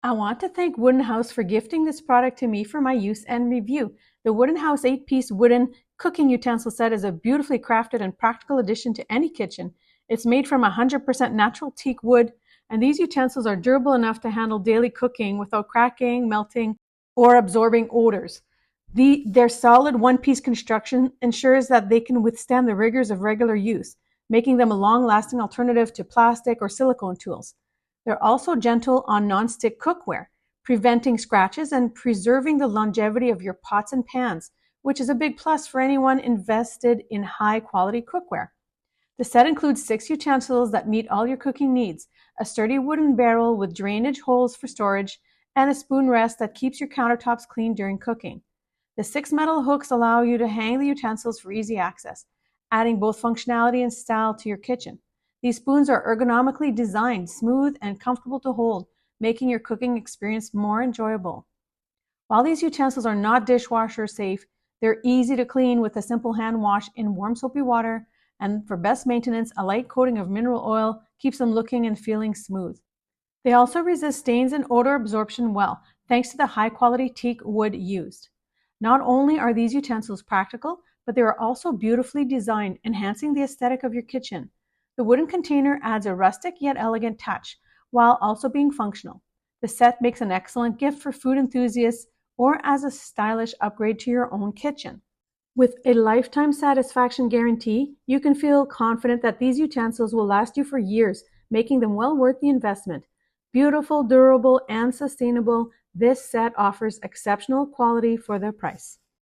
I want to thank Wooden House for gifting this product to me for my use and review. The Wooden House 8-piece wooden cooking utensil set is a beautifully crafted and practical addition to any kitchen. It's made from 100% natural teak wood, and these utensils are durable enough to handle daily cooking without cracking, melting, or absorbing odors. Their solid one-piece construction ensures that they can withstand the rigors of regular use, making them a long-lasting alternative to plastic or silicone tools. They're also gentle on non-stick cookware, preventing scratches and preserving the longevity of your pots and pans, which is a big plus for anyone invested in high-quality cookware. The set includes 6 utensils that meet all your cooking needs: a sturdy wooden barrel with drainage holes for storage, and a spoon rest that keeps your countertops clean during cooking. The 6 metal hooks allow you to hang the utensils for easy access, adding both functionality and style to your kitchen. These spoons are ergonomically designed, smooth, and comfortable to hold, making your cooking experience more enjoyable. While these utensils are not dishwasher safe, they're easy to clean with a simple hand wash in warm soapy water, and for best maintenance, a light coating of mineral oil keeps them looking and feeling smooth. They also resist stains and odor absorption well, thanks to the high-quality teak wood used. Not only are these utensils practical, but they are also beautifully designed, enhancing the aesthetic of your kitchen. The wooden container adds a rustic yet elegant touch, while also being functional. The set makes an excellent gift for food enthusiasts or as a stylish upgrade to your own kitchen. With a lifetime satisfaction guarantee, you can feel confident that these utensils will last you for years, making them well worth the investment. Beautiful, durable, and sustainable, this set offers exceptional quality for the price.